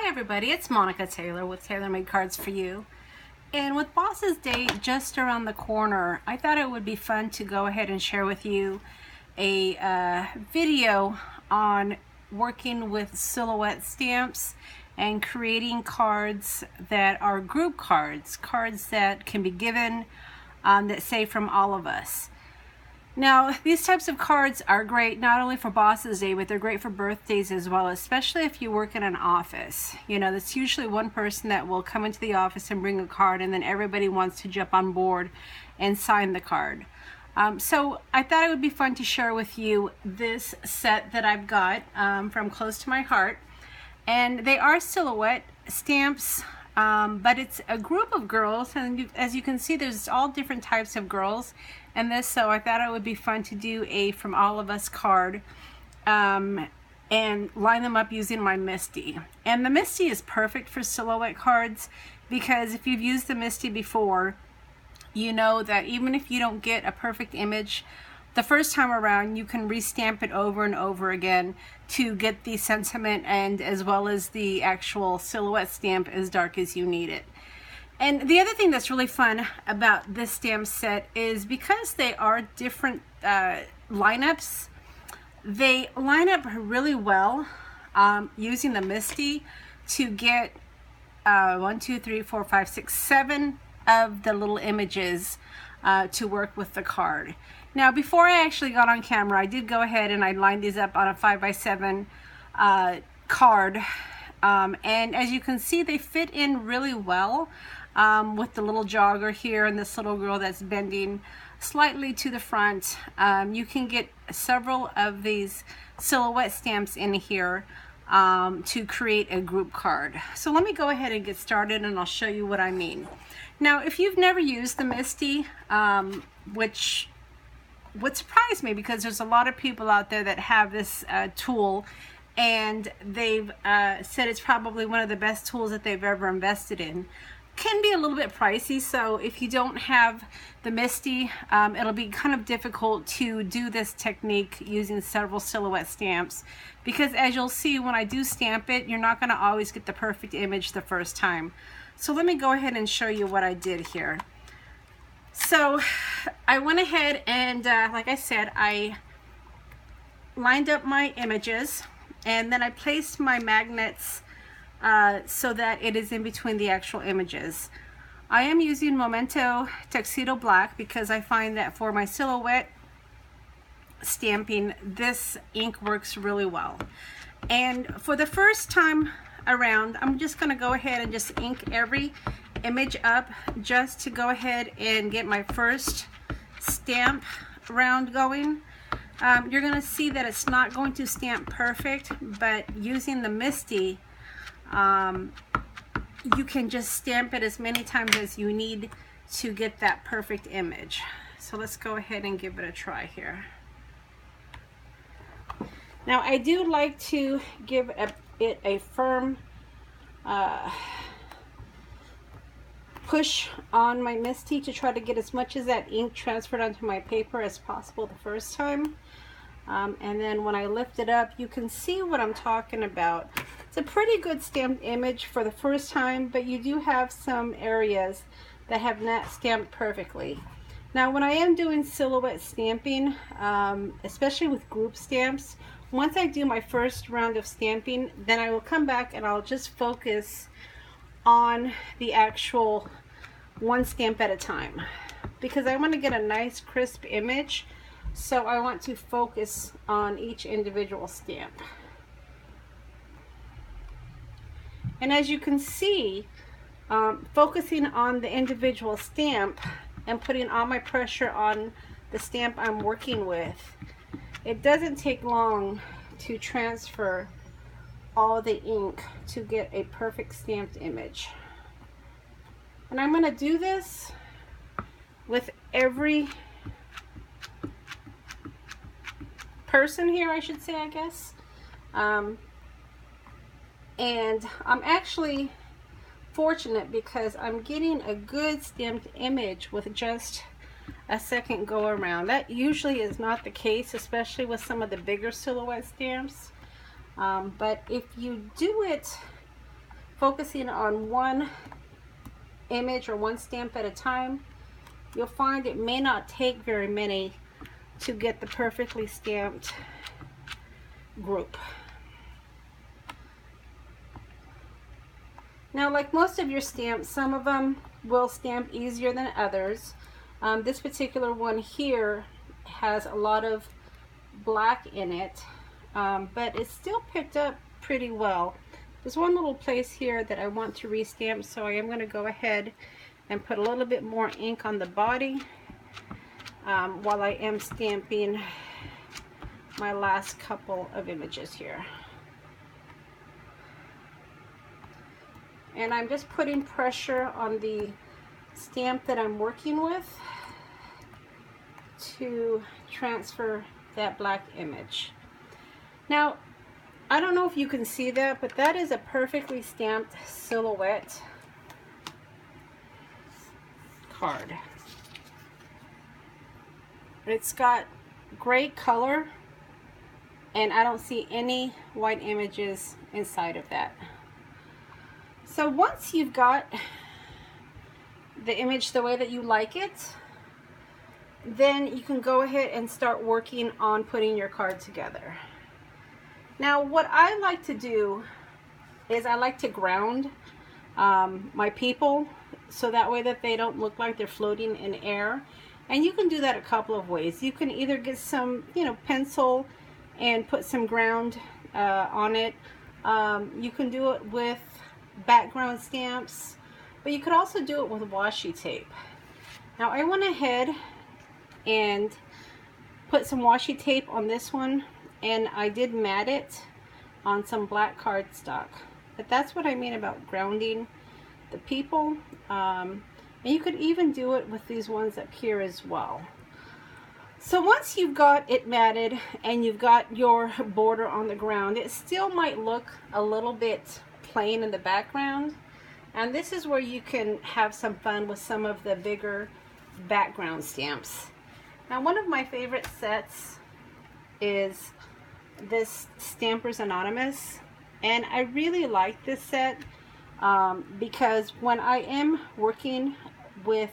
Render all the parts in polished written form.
Hi everybody, it's Monica Taylor with Taylor Made Cards for You. And with Boss's Day just around the corner, I thought it would be fun to go ahead and share with you a video on working with silhouette stamps and creating cards that are group cards, cards that can be given that say from all of us. Now, these types of cards are great not only for Boss's Day, but they're great for birthdays as well, especially if you work in an office. You know, there's usually one person that will come into the office and bring a card, and then everybody wants to jump on board and sign the card. So I thought it would be fun to share with you this set that I've got from Close to My Heart. And they are silhouette stamps, but it's a group of girls, and as you can see, there's all different types of girls in this, so I thought it would be fun to do a From All of Us card and line them up using my MISTI. And the MISTI is perfect for silhouette cards because if you've used the MISTI before, you know that even if you don't get a perfect image the first time around, you can restamp it over and over again to get the sentiment and as well as the actual silhouette stamp as dark as you need it. And the other thing that's really fun about this stamp set is because they are different lineups, they line up really well using the MISTI to get 1, 2, 3, 4, 5, 6, 7 of the little images to work with the card. Now, before I actually got on camera, I did go ahead and I lined these up on a 5x7 card. And as you can see, they fit in really well with the little jogger here and this little girl that's bending slightly to the front. You can get several of these silhouette stamps in here to create a group card. So let me go ahead and get started and I'll show you what I mean. Now, if you've never used the MISTI, which would surprise me because there's a lot of people out there that have this tool, and they've said it's probably one of the best tools that they've ever invested in. Can be a little bit pricey, so if you don't have the MISTI, it'll be kind of difficult to do this technique using several silhouette stamps, because as you'll see when I do stamp it, you're not going to always get the perfect image the first time. So let me go ahead and show you what I did here. So I went ahead and like I said, I lined up my images and then I placed my magnets so that it is in between the actual images. I am using Memento Tuxedo Black because I find that for my silhouette stamping, this ink works really well. And for the first time around, I'm just going to go ahead and just ink every image up just to go ahead and get my first stamp round going. You're going to see that it's not going to stamp perfect, but using the MISTI, you can just stamp it as many times as you need to get that perfect image. So let's go ahead and give it a try here. Now, I do like to give it a firm push on my MISTI to try to get as much of that ink transferred onto my paper as possible the first time. And then when I lift it up, you can see what I'm talking about. It's a pretty good stamped image for the first time, but you do have some areas that have not stamped perfectly. Now, when I am doing silhouette stamping, especially with group stamps, once I do my first round of stamping, then I will come back and I'll just focus on the actual one stamp at a time, because I want to get a nice crisp image, so I want to focus on each individual stamp. And as you can see, focusing on the individual stamp and putting all my pressure on the stamp I'm working with, it doesn't take long to transfer all the ink to get a perfect stamped image. And I'm going to do this with every person here, I should say, I guess. And I'm actually fortunate because I'm getting a good stamped image with just a second go around. That usually is not the case, especially with some of the bigger silhouette stamps. But if you do it focusing on one image or one stamp at a time, you'll find it may not take very many to get the perfectly stamped group. Now, like most of your stamps, some of them will stamp easier than others. This particular one here has a lot of black in it, but it's still picked up pretty well. There's one little place here that I want to restamp, so I am going to go ahead and put a little bit more ink on the body while I am stamping my last couple of images here. And I'm just putting pressure on the stamp that I'm working with to transfer that black image. Now, I don't know if you can see that, but that is a perfectly stamped silhouette card. It's got great color, and I don't see any white images inside of that. So once you've got the image the way that you like it, then you can go ahead and start working on putting your card together. Now, what I like to do is I like to ground my people so that way that they don't look like they're floating in air. And you can do that a couple of ways. You can either get some, pencil and put some ground on it. You can do it with background stamps, but you could also do it with washi tape. Now, I went ahead and put some washi tape on this one, and I did mat it on some black cardstock. But that's what I mean about grounding the people. And you could even do it with these ones up here as well. So once you've got it matted and you've got your border on the ground, it still might look a little bit plain in the background, and this is where you can have some fun with some of the bigger background stamps. Now, one of my favorite sets is this Stampers Anonymous, and I really like this set because when I am working with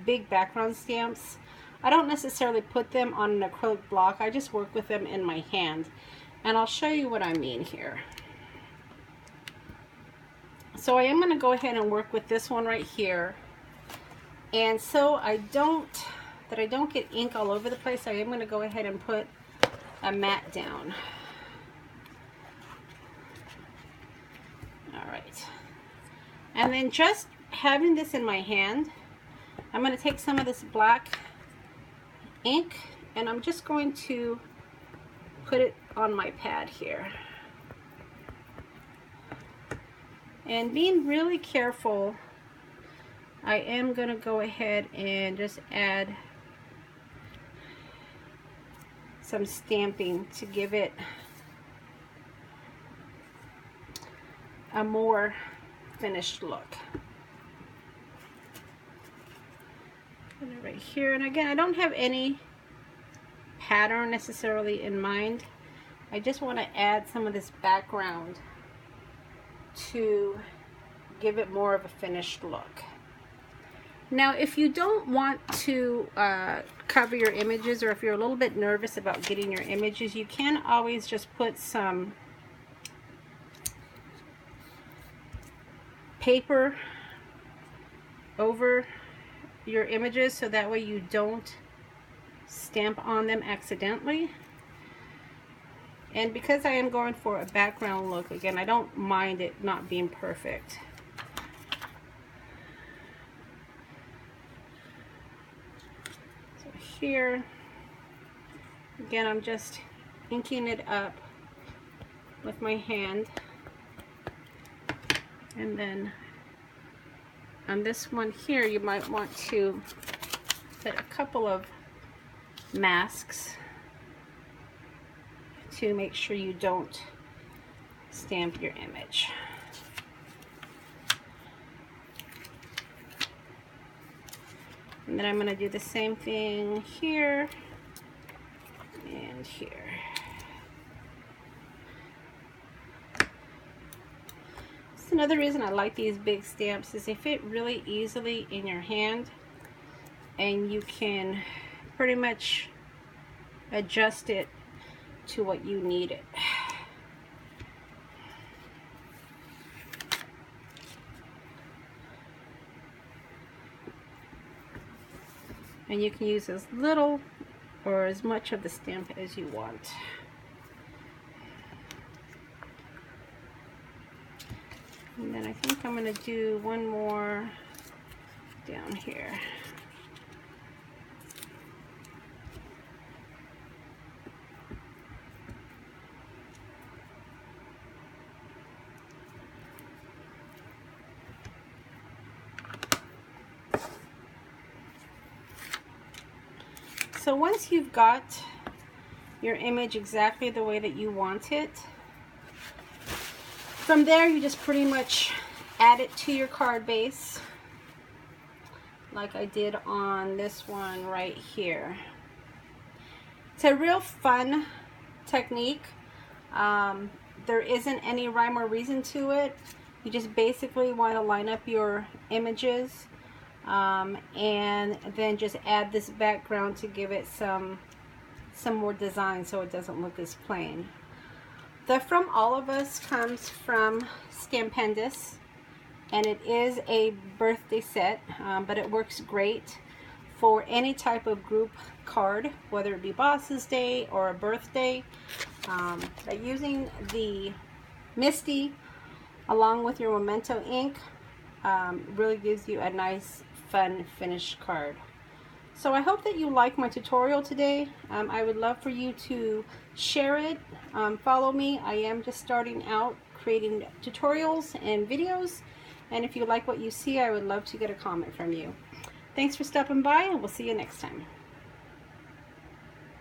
big background stamps, I don't necessarily put them on an acrylic block. I just work with them in my hand, and I'll show you what I mean here. So I am going to go ahead and work with this one right here, and so I don't get ink all over the place, I am going to go ahead and put a mat down. Alright, and then just having this in my hand, I'm going to take some of this black ink and I'm just going to put it on my pad here. And being really careful, I am going to go ahead and just add some stamping to give it a more finished look. Put it right here, and again, I don't have any pattern necessarily in mind. I just want to add some of this background to give it more of a finished look. Now, if you don't want to cover your images, or if you're a little bit nervous about getting your images, you can always just put some paper over your images so that way you don't stamp on them accidentally. And because I am going for a background look, again, I don't mind it not being perfect. So here, again, I'm just inking it up with my hand. And then on this one here, you might want to put a couple of masks to make sure you don't stamp your image. And then I'm going to do the same thing here and here. another reason I like these big stamps is they fit really easily in your hand, and you can pretty much adjust it to what you need it. And you can use as little or as much of the stamp as you want. And then I think I'm going to do one more down here. So once you've got your image exactly the way that you want it, from there you just pretty much add it to your card base, like I did on this one right here. It's a real fun technique. There isn't any rhyme or reason to it. You just basically want to line up your images, and then just add this background to give it some more design so it doesn't look as plain. The From All of Us comes from Stampendous, and it is a birthday set, but it works great for any type of group card, whether it be Boss's Day or a birthday. By using the MISTI along with your Memento ink, really gives you a nice fun finished card. So I hope that you like my tutorial today. I would love for you to share it. Follow me. I am just starting out creating tutorials and videos, and if you like what you see, I would love to get a comment from you. Thanks for stopping by, and we'll see you next time.